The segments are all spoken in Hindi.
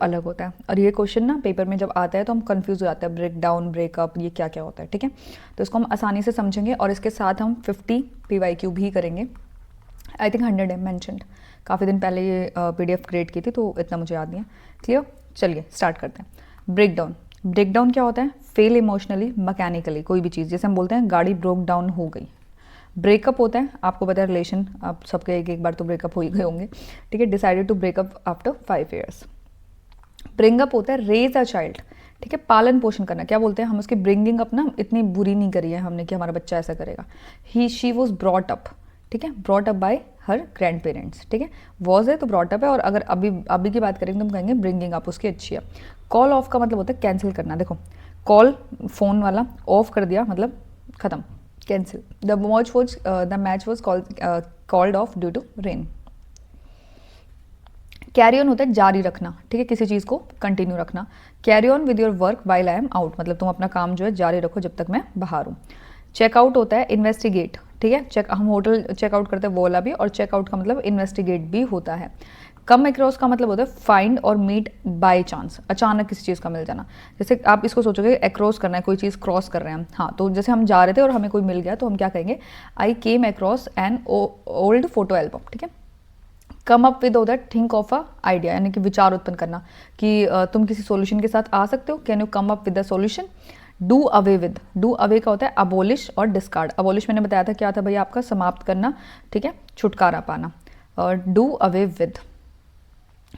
अलग होता है। और ये क्वेश्चन ना पेपर में जब आता है तो हम कंफ्यूज हो जाते हैं, ब्रेक डाउन, ब्रेकअप, ये क्या क्या होता है, ठीक है। तो इसको हम आसानी से समझेंगे और इसके साथ हम 50 PYQ भी करेंगे। आई थिंक 100 है मैंशनड, काफ़ी दिन पहले ये PDF क्रिएट की थी तो इतना मुझे याद नहीं है। क्लियर, चलिए स्टार्ट करते हैं। ब्रेक डाउन, ब्रेक डाउन क्या होता है? फेल इमोशनली, मैकेनिकली, कोई भी चीज़, जैसे हम बोलते हैं गाड़ी ब्रोक डाउन हो गई। ब्रेकअप होता है, आपको पता है रिलेशन, आप सबके एक एक बार तो ब्रेकअप हो ही गए होंगे, ठीक है। Decided to breakup after 5 years। Bring up होता है रेज अ चाइल्ड, ठीक है, पालन पोषण करना। क्या बोलते हैं हम उसकी ब्रिंगिंग अप ना इतनी बुरी नहीं करी है हमने कि हमारा बच्चा ऐसा करेगा। ही शी वॉज ब्रॉट अप, ठीक है, brought up by her grand parents, ठीक है। वॉज है तो ब्रॉट अप है, और अगर अभी अभी की बात करेंगे तो हम कहेंगे ब्रिंगिंग अप उसकी अच्छी है। कॉल ऑफ का मतलब होता है कैंसिल करना। देखो कॉल फोन वाला, ऑफ कर दिया मतलब खत्म, cancel. The match was called off due to rain. Carry on होता है जारी रखना, ठीक है, किसी चीज़ को कंटिन्यू रखना। Carry on with your work while I am out, मतलब तुम अपना काम जो है जारी रखो जब तक मैं बाहर हूँ। चेकआउट होता है इन्वेस्टिगेट, ठीक है, हम होटल चेकआउट करते हैं वो वाला भी, और चेकआउट का मतलब इन्वेस्टिगेट भी होता है। कम अक्रॉस का मतलब होता है फाइंड और मीट बाय चांस, अचानक किसी चीज़ का मिल जाना। जैसे आप इसको सोचोगे अक्रॉस करना है, कोई चीज़ क्रॉस कर रहे हैं हम, हाँ, तो जैसे हम जा रहे थे और हमें कोई मिल गया तो हम क्या कहेंगे? I came across an old photo album, ठीक है। कम अप विद होता है थिंक ऑफ अ आइडिया, यानी कि विचार उत्पन्न करना, कि तुम किसी सॉल्यूशन के साथ आ सकते हो, can you come up with the solution. Do away with, do away का होता है अबोलिश और डिस्कार्ड। अबोलिश मैंने बताया था क्या था भैया, आपका समाप्त करना, ठीक है, छुटकारा पाना। और डू अवे विद,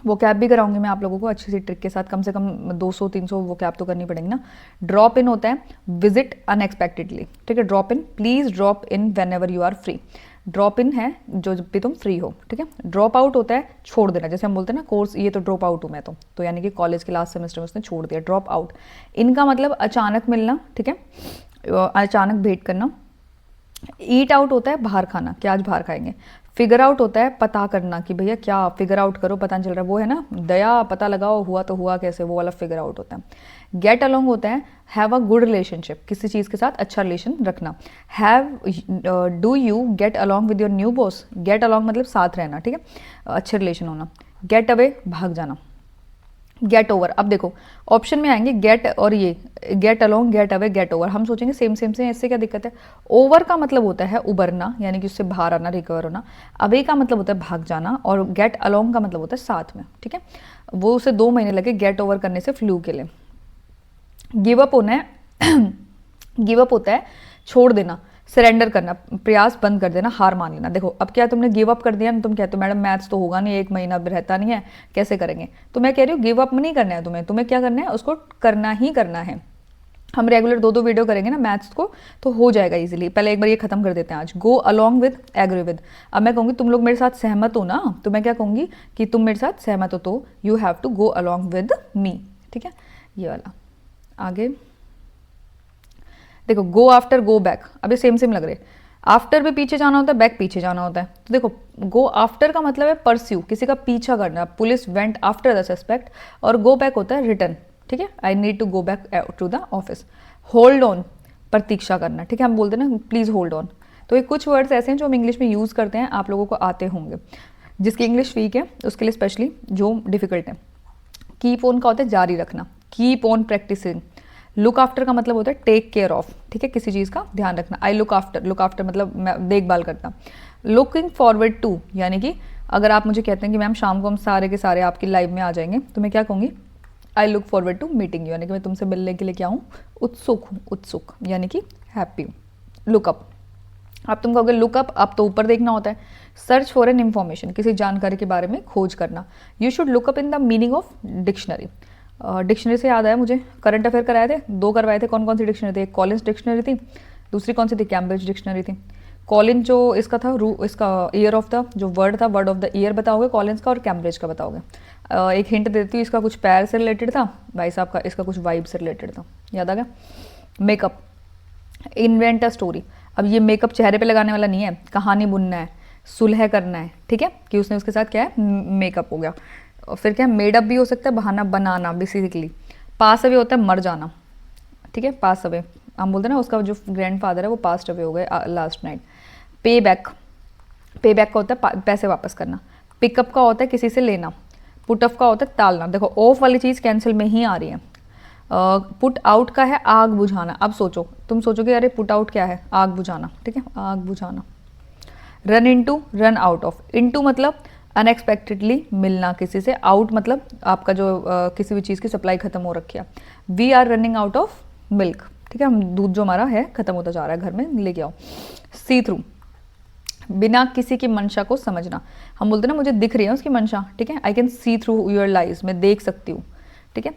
वो कैब भी कराऊंगी मैं आप लोगों को अच्छी सी ट्रिक के साथ, कम से कम 200-300 वो कैब तो करनी पड़ेगी ना। ड्रॉप इन होता है विजिट अनएक्सपेक्टेडली, ठीक है। Drop in, please drop in whenever you are free. Drop in है जो जब भी तुम फ्री हो, ठीक है। ड्रॉप आउट होता है छोड़ देना, जैसे हम बोलते हैं ना कोर्स ये तो ड्रॉप आउट हूँ मैं तो यानी कि कॉलेज के लास्ट सेमेस्टर में उसने छोड़ दिया, ड्रॉप आउट। इनका मतलब अचानक मिलना, ठीक है, अचानक भेंट करना। ईट आउट होता है बाहर खाना, कि आज बाहर खाएंगे। फिगर आउट होता है पता करना, कि भैया क्या फिगर आउट करो, पता नहीं चल रहा है, वो है ना दया, पता लगाओ हुआ तो हुआ कैसे, वो वाला फिगर आउट होता है। गेट अलोंग होता है हैव अ गुड रिलेशनशिप, किसी चीज़ के साथ अच्छा रिलेशन रखना। Have, do you get along with your new boss, get along मतलब साथ रहना, ठीक है, अच्छे रिलेशन होना। गेट अवे भाग जाना। गेट ओवर, अब देखो ऑप्शन में आएंगे गेट और ये get along, get away, get over, हम सोचेंगे सेम सेम से, इससे क्या दिक्कत है। ओवर का मतलब होता है उबरना, यानी कि उससे बाहर आना, रिकवर होना। अवे का मतलब होता है भाग जाना, और गेट अलोंग का मतलब होता है साथ में, ठीक है। वो उसे 2 महीने लगे गेट ओवर करने से फ्लू के लिए। गिव अप होना है गिव अप होता है छोड़ देना, सरेंडर करना, प्रयास बंद कर देना, हार मान लेना। देखो अब क्या तुमने गिव अप कर दिया ना, तुम कहते हो मैडम मैथ्स तो होगा नहीं, 1 महीना भी रहता नहीं है, कैसे करेंगे। तो मैं कह रही हूँ गिव अप नहीं करना है तुम्हें क्या करना है, उसको करना ही करना है। हम रेगुलर 2-2 वीडियो करेंगे ना मैथ्स को, तो हो जाएगा इजीली। पहले एक बार ये खत्म कर देते हैं आज। Go along with, agree with. अब मैं कहूँगी तुम लोग मेरे साथ सहमत हो ना, तो मैं क्या कहूँगी कि तुम मेरे साथ सहमत हो, तो you have to go along with me, ठीक है, ये वाला। आगे देखो गो आफ्टर, गो बैक, अभी सेम सेम लग रहे। आफ्टर भी पीछे जाना होता है, बैक पीछे जाना होता है। तो देखो गो आफ्टर का मतलब है परस्यू, किसी का पीछा करना, police went after the suspect. और गो बैक होता है रिटर्न, ठीक है, I need to go back to the office. Hold on, प्रतीक्षा करना, ठीक है, हम बोलते हैं ना प्लीज होल्ड ऑन। तो ये कुछ वर्ड्स ऐसे हैं जो हम इंग्लिश में यूज़ करते हैं, आप लोगों को आते होंगे। जिसकी इंग्लिश वीक है उसके लिए स्पेशली जो डिफिकल्ट है। कीप ऑन का होता है जारी रखना, keep on practising. Look after का मतलब होता है टेक केयर ऑफ, ठीक है, किसी चीज़ का ध्यान रखना। आई लुक आफ्टर मतलब मैं देखभाल करता। लुकिंग फॉरवर्ड टू, यानी कि अगर आप मुझे कहते हैं कि मैम शाम को हम सारे के सारे आपकी लाइव में आ जाएंगे, तो मैं क्या कहूँगी, I look forward to meeting you, यानी कि मैं तुमसे मिलने के लिए क्या हूँ, उत्सुक हूँ, उत्सुक यानी कि हैप्पी हूँ। लुकअप, अब तुम कहोगे लुकअप, अब तो ऊपर देखना होता है। सर्च फॉर एन इन्फॉर्मेशन, किसी जानकारी के बारे में खोज करना। You should lookup in the meaning of dictionary. Dictionary से याद आया मुझे, करंट अफेयर कराए थे, 2 करवाए थे। कौन कौन सी डिक्शनरी थी? एक कॉलिन्स डिक्शनरी थी, दूसरी कौन सी थी? कैम्ब्रिज डिक्शनरी थी। कॉलिन जो इसका था इसका ईयर ऑफ द जो वर्ड था, वर्ड ऑफ द ईयर बताओगे कॉलिन्स का, और कैम्ब्रिज का बताओगे। एक हिंट देती हूँ, इसका कुछ पैर से रिलेटेड था, भाई साहब का इसका कुछ वाइब से रिलेटेड था, याद आ गया। Makeup, invent a story. अब ये मेकअप चेहरे पे लगाने वाला नहीं है, कहानी बुनना है, सुलह करना है, ठीक है, कि उसने उसके साथ क्या है, मेकअप हो गया। और फिर क्या, मेडअप भी हो सकता है, बहाना बनाना बेसिकली। पास अवे होता है मर जाना, ठीक है, पास अवे हम बोलते हैं ना, उसका जो ग्रैंडफादर है वो पास्ट अवे हो गए लास्ट नाइट। पे बैक, पे बैक का होता है पैसे वापस करना। पिकअप का होता है किसी से लेना। पुट ऑफ का होता है टालना, देखो ऑफ वाली चीज़ कैंसिल में ही आ रही है। पुट आउट का है आग बुझाना। अब सोचो, तुम सोचोगे अरे पुट आउट क्या है, आग बुझाना, ठीक है, आग बुझाना। Run into, run out of. Into मतलब अनएक्सपेक्टेडली मिलना किसी से, आउट मतलब आपका जो किसी भी चीज़ की सप्लाई खत्म हो रखी है। We are running out of milk, ठीक है, हम दूध जो हमारा है खत्म होता जा रहा है, घर में लेके आओ। सी थ्रू, बिना किसी की मंशा को समझना। हम बोलते हैं ना मुझे दिख रही है उसकी मंशा, ठीक है, I can see through your lies, मैं देख सकती हूँ, ठीक है।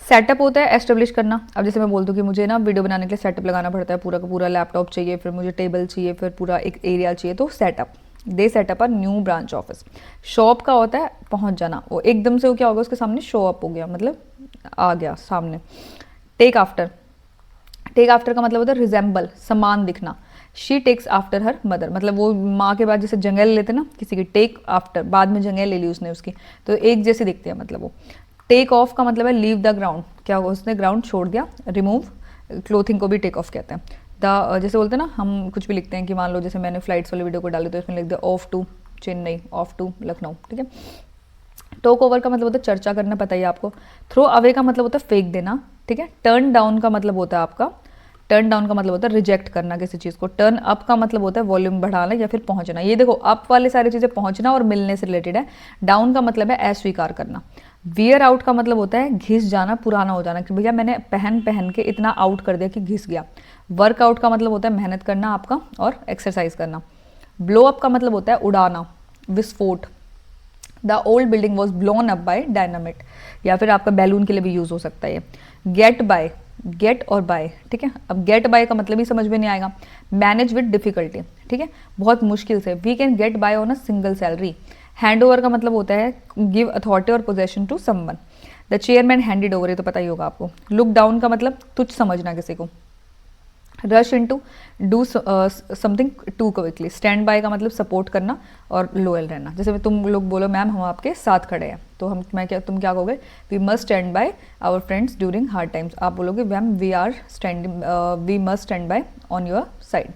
सेटअप होता है एस्टेब्लिश करना। अब जैसे मैं बोल दूँ कि मुझे ना वीडियो बनाने के लिए सेटअप लगाना पड़ता है, पूरा का पूरा लैपटॉप चाहिए, फिर मुझे टेबल चाहिए, फिर पूरा एक एरिया चाहिए, तो setup. They setup a new branch office. Shop का होता है पहुंच जाना, वो एकदम से वो क्या होगा उसके सामने शो अप हो गया, मतलब आ गया सामने। टेक आफ्टर, टेक आफ्टर का मतलब होता है रिजेंबल, समान दिखना। She takes after her mother, मतलब वो माँ के बाद जैसे जगह ले लेते ना किसी की, टेक आफ्टर, बाद में जगह ले ली उसने उसकी, तो एक जैसी दिखती है मतलब वो। टेक ऑफ का मतलब है लीव द ग्राउंड, क्या हुआ उसने ग्राउंड छोड़ दिया। रिमूव, क्लोथिंग को भी टेक ऑफ कहते हैं। द जैसे बोलते हैं ना हम कुछ भी लिखते हैं कि मान लो जैसे मैंने फ्लाइट्स वाली वीडियो को डाली तो इसमें लिख दिया off to Chennai, off to Lucknow, ठीक है। टोक ओवर का मतलब होता है चर्चा करना, पता ही आपको। थ्रो अवे का मतलब होता है फेंक देना, ठीक है। टर्न डाउन का मतलब होता है आपका, टर्न डाउन का मतलब होता है रिजेक्ट करना किसी चीज़ को। टर्न अप का मतलब होता है वॉल्यूम बढ़ाना या फिर पहुंचना। ये देखो अप वाले सारी चीज़ें पहुंचना और मिलने से रिलेटेड है। डाउन का मतलब है अस्वीकार करना। वियर आउट का मतलब होता है घिस जाना, पुराना हो जाना, कि भैया मैंने पहन पहन के इतना आउट कर दिया कि घिस गया। वर्कआउट का मतलब होता है मेहनत करना आपका और एक्सरसाइज करना। ब्लो अप का मतलब होता है उड़ाना, विस्फोट। The old building was blown up by dynamite, या फिर आपका बैलून के लिए भी यूज हो सकता है ये। गेट बाय, गेट और बाय, ठीक है। अब गेट बाय का मतलब ही समझ में नहीं आएगा। मैनेज विद डिफिकल्टी, ठीक है, बहुत मुश्किल से। We can get by on a single salary. Hand over का मतलब होता है गिव अथॉरिटी और possession to someone. The chairman handed over, ये तो पता ही होगा आपको। लुक डाउन का मतलब तुच्छ समझना किसी को। Rush into, do something too quickly. Stand by का मतलब सपोर्ट करना और लोयल रहना। जैसे तुम लोग बोलो मैम हम आपके साथ खड़े हैं, तो तुम क्या कहोगे, we must stand by our friends during hard times. आप बोलोगे ma'am we must stand by on your side.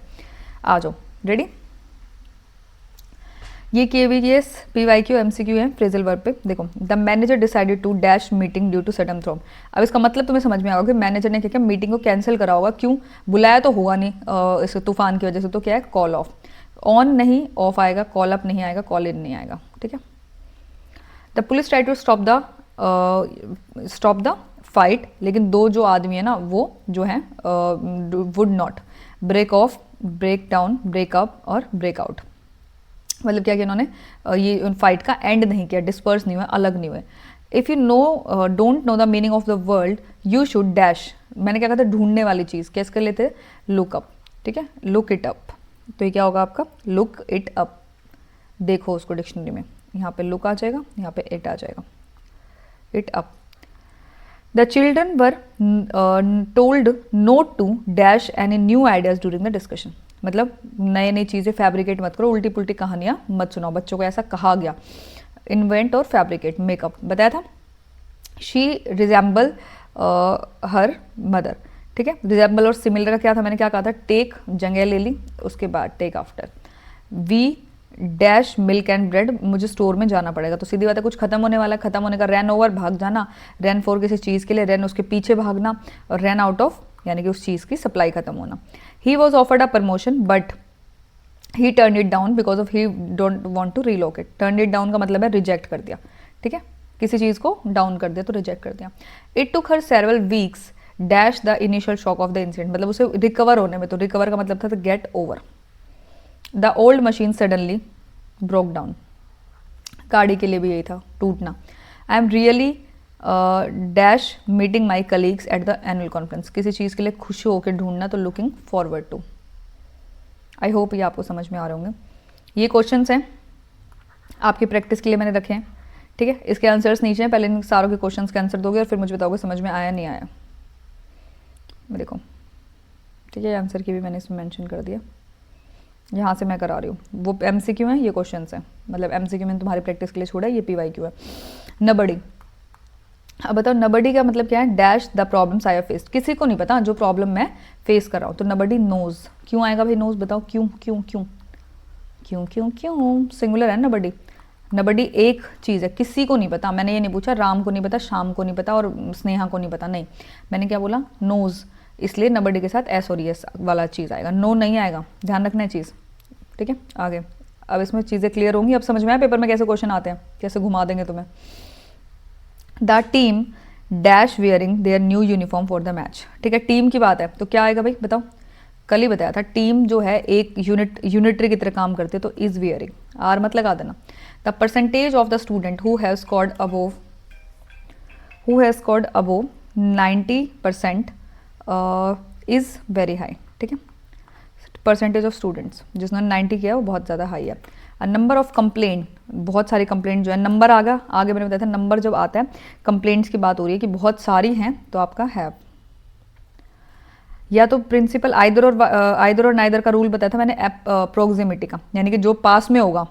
आ जाओ, रेडी। ये KVS PYQ MCQ है फ्रेजल वर्ब पे। देखो, the manager decided to dash meeting due to sudden throng. अब इसका मतलब तुम्हें समझ में आएगा कि मैनेजर ने क्या किया, मीटिंग को कैंसिल करा होगा। क्यों, बुलाया तो हुआ नहीं इस तूफान की वजह से, तो क्या है कॉल ऑफ। ऑन नहीं ऑफ आएगा, कॉल अप नहीं आएगा, कॉल इन नहीं आएगा, ठीक है। The police try to stop the fight, लेकिन दो जो आदमी है ना वो जो है would not. Break off, break down, break up और ब्रेक आउट। मतलब क्या किया इन्होंने, ये फाइट का एंड नहीं किया, डिस्पर्स नहीं हुए, अलग नहीं हुए। If you don't know the meaning of the world you should dash. मैंने क्या कहा था, ढूंढने वाली चीज़ कैसे कर लेते, लुक अप, ठीक है, लुक इट अप। तो ये क्या होगा आपका, लुक इट अप। देखो उसको डिक्शनरी में, यहाँ पे लुक आ जाएगा, यहाँ पे इट आ जाएगा, eat up. The children were told not to dash any new ideas during the discussion. मतलब नई नई चीज़ें फैब्रिकेट मत करो, उल्टी पुल्टी कहानियाँ मत सुनाओ, बच्चों को ऐसा कहा गया। इन्वेंट और फैब्रिकेट, मेकअप बताया था। शी रिजेंबल हर मदर, ठीक है। रिजेंबल और सिमिलर का क्या था, मैंने क्या कहा था, टेक जगह ले ली, उसके बाद take after. We dash milk and bread, मुझे स्टोर में जाना पड़ेगा, तो सीधी बात है कुछ खत्म होने वाला है, खत्म होने का। रैन ओवर भाग जाना, रैन फॉर किसी चीज़ के लिए, रैन उसके पीछे भागना, और रैन आउट ऑफ यानी कि उस चीज़ की सप्लाई खत्म होना। He was offered a promotion but he turn it down because of he don't want to relocate. Turn it down का मतलब है रिजेक्ट कर दिया, ठीक है, किसी चीज़ को डाउन कर दिया तो रिजेक्ट कर दिया। It took her several weeks dash the initial shock of the incident, मतलब उसे रिकवर होने में, तो रिकवर का मतलब था get over. The old machine suddenly broke down, गाड़ी के लिए भी यही था, टूटना। I am really dash meeting my colleagues at the annual conference, किसी चीज़ के लिए खुश होकर ढूंढना, तो लुकिंग फॉरवर्ड टू। आई होप ये आपको समझ में आ रहे होंगे। ये क्वेश्चंस हैं आपकी प्रैक्टिस के लिए मैंने रखे हैं, ठीक है। इसके आंसर्स नीचे हैं, पहले इन सारों के क्वेश्चंस के आंसर दोगे और फिर मुझे बताओगे समझ में आया नहीं आया। देखो, ठीक है, आंसर की भी मैंने इसमें मेंशन कर दिया, यहाँ से मैं करा रही हूँ। वो MCQ हैं, ये क्वेश्चंस हैं, मतलब MCQ मैंने तुम्हारी प्रैक्टिस के लिए छोड़ा है, ये PYQ है। नबडी, अब बताओ नबडी का मतलब क्या है, dash the problems I have faced, किसी को नहीं पता जो प्रॉब्लम मैं फेस कर रहा हूँ, तो नबडी नोज। क्यों आएगा भाई नोज, बताओ क्यों क्यों क्यों क्यों क्यों क्यों, सिंगुलर है नबडी। नबडी एक चीज़ है, किसी को नहीं पता। मैंने ये नहीं पूछा राम को नहीं पता, शाम को नहीं पता और स्नेहा को नहीं पता, नहीं, मैंने क्या बोला, नोज, इसलिए नबडी के साथ एस और एस वाला चीज़ आएगा, नो नहीं आएगा, ध्यान रखना है चीज़, ठीक है। आगे अब इसमें चीज़ें क्लियर होंगी, अब समझ में आया पेपर में कैसे क्वेश्चन आते हैं, कैसे घुमा देंगे तुम्हें। The team dash wearing their new uniform for the match, ठीक है, टीम की बात है तो क्या आएगा भाई बताओ, कल ही बताया था टीम जो है एक यूनिटरी की तरह काम करते, तो इज वेयरिंग, आर मत लगा देना। The percentage of the student who have scored above 90% is very high, ठीक है, परसेंटेज ऑफ स्टूडेंट्स जिसने 90 किया है वो बहुत ज़्यादा हाई है। नंबर ऑफ कंप्लेंट, बहुत सारी कंप्लेंट जो है, नंबर आगे मैंने बताया था, नंबर जब आता है कंप्लेंट्स की बात हो रही है कि बहुत सारी हैं, तो आपका हैव, या तो प्रिंसिपल आइदर और नाइदर का रूल बताया था मैंने, प्रोक्सिमिटी का, यानी कि जो पास में होगा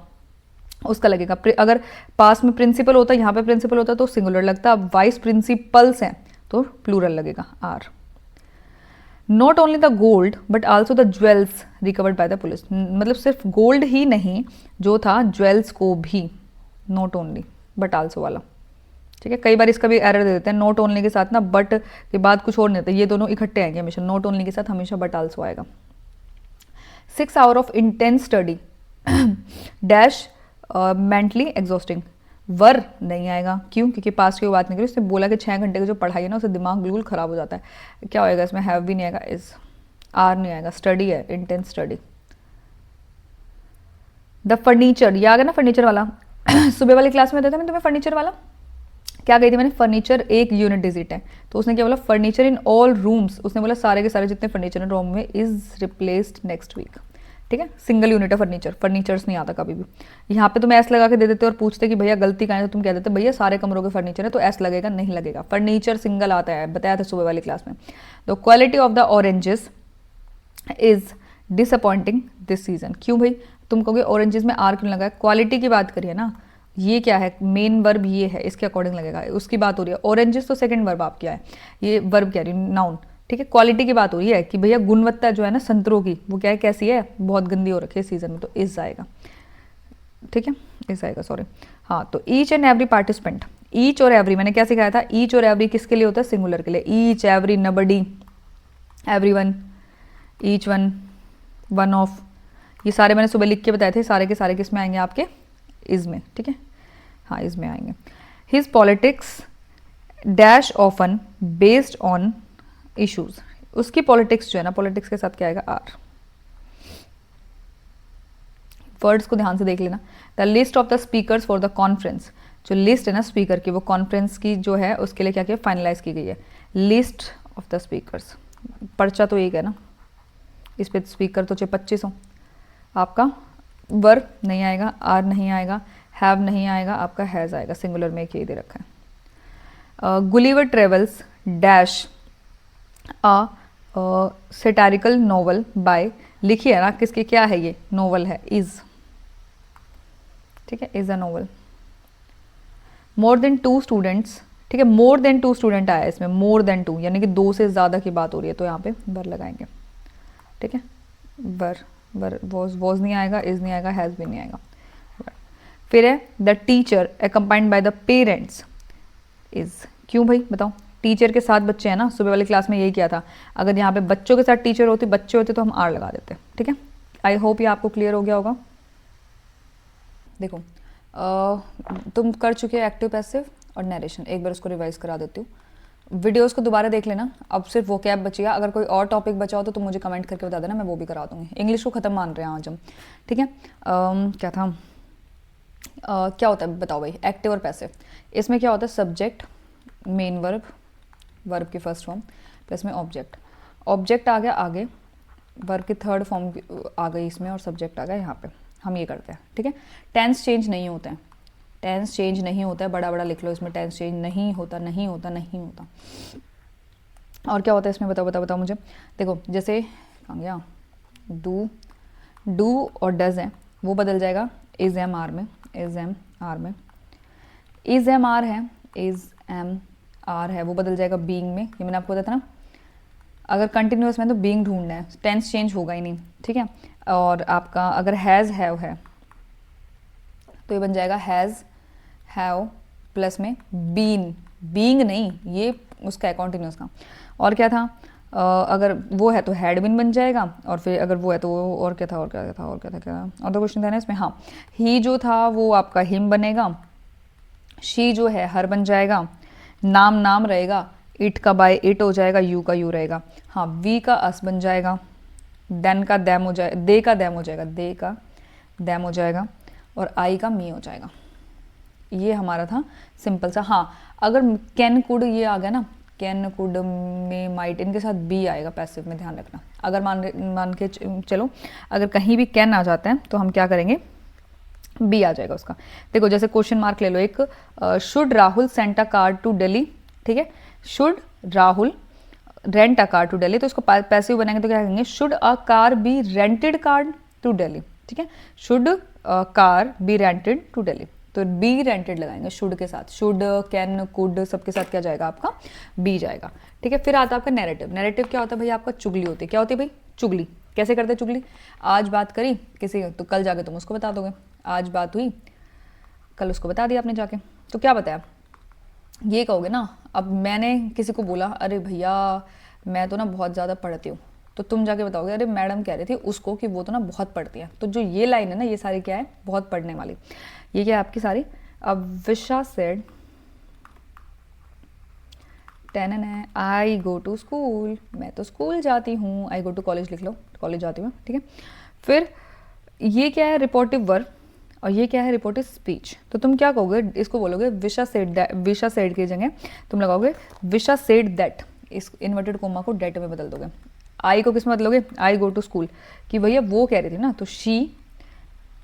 उसका लगेगा। अगर पास में प्रिंसिपल होता, यहाँ पे प्रिंसिपल होता तो सिंगुलर लगता, अब वाइस प्रिंसिपल्स हैं तो प्लूरल लगेगा, are. Not only the gold but also the jewels recovered by the police, मतलब सिर्फ गोल्ड ही नहीं जो था, ज्वेल्स को भी, नॉट ओनली बट आल्सो वाला, ठीक है। कई बार इसका भी एरर दे देते हैं, नॉट ओनली के साथ ना बट के बाद कुछ और नहीं होता, ये दोनों इकट्ठे आएंगे हमेशा, नॉट ओनली के साथ हमेशा बट आल्सो आएगा। 6 hour of intense study dash mentally exhausting, were नहीं आएगा, क्यों, क्योंकि पास्ट की बात नहीं करी, उसने बोला कि 6 घंटे की जो पढ़ाई है ना उससे दिमाग बिल्कुल ख़राब हो जाता है, क्या होएगा इसमें, हैव भी नहीं आएगा, इज, आर नहीं आएगा, स्टडी है, इंटेंस स्टडी। द फर्नीचर, ये आ गया ना फर्नीचर वाला सुबह वाली क्लास में देता मैं तुम्हें फर्नीचर वाला, क्या कही थी मैंने, फर्नीचर एक यूनिट डिजिट है, तो उसने क्या बोला, फर्नीचर इन ऑल रूम्स, उसने बोला सारे के सारे जितने फर्नीचर हैं रूम में इज रिप्लेस्ड नेक्स्ट वीक, ठीक है, सिंगल यूनिट है फर्नीचर, फर्नीचर्स नहीं आता कभी भी। यहाँ पे तुम एस लगा के दे देते और पूछते कि भैया गलती कहाँ है, तो तुम कह देते भैया सारे कमरों के फर्नीचर है, तो एस लगेगा, नहीं लगेगा, फर्नीचर सिंगल आता है, बताया था सुबह वाली क्लास में। The quality of the oranges is disappointing this season, क्यों भाई, तुम कहोगे ऑरेंजेस में आर क्यों लगा है, क्वालिटी की बात करिए ना, ये क्या है, मेन वर्ब ये है, इसके अकॉर्डिंग लगेगा, उसकी बात हो रही है, ऑरेंजेस तो सेकंड वर्ब आप क्या है, ये वर्ब कह रही हूँ, नाउन, ठीक है, क्वालिटी की बात हो रही है कि भैया गुणवत्ता जो है ना संतरों की, वो क्या है, कैसी है, बहुत गंदी हो रखी है सीजन में, तो इस आएगा, ठीक है, इस आएगा, सॉरी। हाँ, तो each and every participant, each और एवरी मैंने क्या सिखाया था, ईच और एवरी किसके लिए होता है, सिंगुलर के लिए, each, every, nobody, everyone, each one, one of, ये सारे मैंने सुबह लिख के बताए थे, सारे के सारे किस में आएंगे आपके, इज में, ठीक है, हाँ इज में आएंगे। His politics dash often based on issues, उसकी पॉलिटिक्स जो है ना, पॉलिटिक्स के साथ क्या आएगा, आर। वर्ड्स को ध्यान से देख लेना। The list of the speakers for the conference, जो लिस्ट है ना स्पीकर की, वो कॉन्फ्रेंस की जो है उसके लिए क्या किया, फाइनलाइज की गई है, लिस्ट ऑफ द स्पीकर्स, पर्चा तो एक है ना, इस पे स्पीकर तो 25 हो, आपका वर नहीं आएगा, आर नहीं आएगा, हैव नहीं आएगा, आपका हैज़ आएगा, सिंगुलर में एक ये दे रखा है। Gulliver Travels dash a satirical novel by, लिखी है ना किसकी, क्या है ये, नॉवल है, इज, ठीक है, is a novel. More than 2 students, ठीक है, मोर देन 2 स्टूडेंट आया इसमें, मोर देन 2 यानी कि 2 से ज़्यादा की बात हो रही है, तो यहाँ पे वर लगाएंगे, ठीक है, वर वॉज नहीं आएगा, इज नहीं आएगा, हैज़ भी नहीं आएगा। फिर है the teacher accompanied by the parents is, क्यों भाई बताओ, टीचर के साथ बच्चे हैं ना, सुबह वाली क्लास में यही किया था, अगर यहाँ पे बच्चों के साथ टीचर होते, बच्चे होते तो हम आर लगा देते, ठीक है। आई होप ये आपको क्लियर हो गया होगा। देखो तुम कर चुके हो एक्टिव पैसिव और नरेशन, एक बार उसको रिवाइज करा देती हूँ, वीडियोस को दोबारा देख लेना, अब सिर्फ वो कैब बचेगा, अगर कोई और टॉपिक बचा हो तो तुम मुझे कमेंट करके बता देना, मैं वो भी करा दूँगी। इंग्लिश को ख़त्म मान रहे हैं आज हम, ठीक है। क्या था, क्या होता है बताओ भाई, एक्टिव और पैसिव, इसमें क्या होता है, सब्जेक्ट, मेन वर्ब, वर्ब की फर्स्ट फॉर्म प्लस में ऑब्जेक्ट, ऑब्जेक्ट आ गया आगे, वर्ब की थर्ड फॉर्म आ गई इसमें, और सब्जेक्ट आ गया यहाँ पे, हम ये करते हैं, ठीक है। टेंस चेंज नहीं होते हैं, टेंस चेंज नहीं होता है, बड़ा बड़ा लिख लो इसमें, टेंस चेंज नहीं होता, नहीं होता, नहीं होता। और क्या होता है इसमें, बताओ मुझे। देखो जैसे कहाँ गया, डू और डज है वो बदल जाएगा इज एम आर में, इज एम आर में, इज एम आर है, इज एम आर है, वो बदल जाएगा बीइंग में, ये मैंने आपको बताया था ना। अगर कंटिन्यूअस में तो बीइंग ढूंढना है, टेंस चेंज होगा ही नहीं, ठीक है। और आपका अगर हैज़ हैव है तो ये बन जाएगा हैज़, हैव प्लस में बीन, बीइंग नहीं, ये उसका है कॉन्टिन्यूस का। और क्या था, अगर वो है तो हैड बिन बन जाएगा, और फिर अगर वो है तो और क्या था, क्या और तो क्वेश्चन था ना इसमें। हाँ, ही जो था वो आपका हिम बनेगा, शी जो है हर बन जाएगा, नाम नाम रहेगा, इट का बाय इट हो जाएगा, यू का यू रहेगा। हाँ, वी का अस बन जाएगा, देन का दैम हो जाएगा, दे का दैम हो जाएगा, दे का दैम हो जाएगा, और आई का मी हो जाएगा। ये हमारा था सिंपल सा। हाँ, अगर कैन कुड ये आ गया ना, कैन कुड में माइट, इनके साथ बी आएगा पैसिव में, ध्यान रखना। अगर मान के चलो अगर कहीं भी कैन आ जाता है तो हम क्या करेंगे, बी आ जाएगा उसका। देखो जैसे क्वेश्चन मार्क ले लो एक, should Rahul sent a car to Delhi, ठीक है, should Rahul rent a car to Delhi, तो इसको पैसिव बनाएंगे तो क्या कहेंगे, should a car be rented car to Delhi, ठीक है, should car be rented to Delhi, तो बी रेंटेड लगाएंगे शुड के साथ, शुड कैन कुड सबके साथ क्या जाएगा आपका, बी जाएगा, ठीक है। फिर आता है आपका नैरेटिव। नैरेटिव क्या होता है भैया आपका, चुगली होती है। क्या होती है भाई, चुगली। कैसे करते हैं चुगली, आज बात करी किसी तो कल जाके तुम उसको बता दोगे, आज बात हुई कल उसको बता दिया आपने जाके, तो क्या बताया, ये कहोगे ना। अब मैंने किसी को बोला, अरे भैया मैं तो ना बहुत ज़्यादा पढ़ती हूँ, तो तुम जाके बताओगे अरे मैडम कह रही थी उसको कि वो तो ना बहुत पढ़ती है। तो जो ये लाइन है ना, ये सारी क्या है, बहुत पढ़ने वाली, ये क्या है आपकी सारी। अब विशा सेड टेन है, आई गो टू स्कूल, मैं तो स्कूल जाती हूँ, आई गो टू कॉलेज लिख लो, कॉलेज जाती हूँ, ठीक है। फिर ये क्या है, रिपोर्टिव वर्ब, और ये क्या है, रिपोर्टिव स्पीच। तो तुम क्या कहोगे, इसको बोलोगे विशा सेड दैट, विशा सेड की जगह तुम लगाओगे विशा सेड दैट, इस इन्वर्टेड कोमा को डेट में बदल दोगे। आई को किस में बदलोगे, आई गो टू स्कूल, कि भैया वो कह रही थी ना, तो शी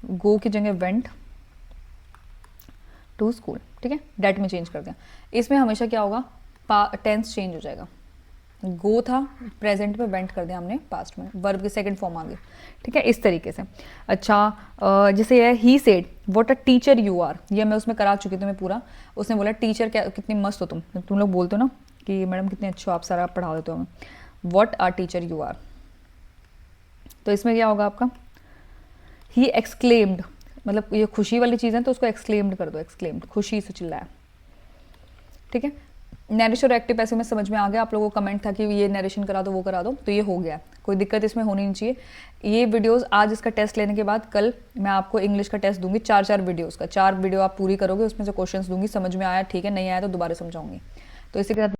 गो की जगह वेंट टू स्कूल, ठीक है, डेट में चेंज कर दिया। इसमें हमेशा क्या होगा, टेंस चेंज हो जाएगा, गो था प्रेजेंट में, वेंट कर दिया हमने पास्ट में, वर्ब की सेकंड फॉर्म आ गई, ठीक है, इस तरीके से। अच्छा जैसे है he said what a teacher you are, ये मैं उसमें करा चुकी थी मैं पूरा। उसने बोला टीचर क्या, कितनी मस्त हो तुम लोग बोलते हो ना कि मैडम कितने अच्छे हो आप, सारा पढ़ा देते हो हमें, what a teacher you are. तो इसमें क्या होगा आपका, ही एक्सक्लेम्ड, मतलब ये खुशी वाली चीज़ है तो उसको एक्सक्लेम्ड कर दो, एक्सक्लेम्ड, खुशी से चिल्लाया, ठीक है। नरेशन और एक्टिव पैसिव में समझ में आ गया आप लोगों को, कमेंट था कि ये नरेशन करा दो वो करा दो, तो ये हो गया, कोई दिक्कत इसमें होनी नहीं चाहिए। ये वीडियोस आज इसका टेस्ट लेने के बाद कल मैं आपको इंग्लिश का टेस्ट दूंगी, 4 वीडियोस का, 4 वीडियो आप पूरी करोगे, उसमें से क्वेश्चंस दूंगी, समझ में आया ठीक है, नहीं आया तो दोबारा समझाऊंगी। तो इसी के साथ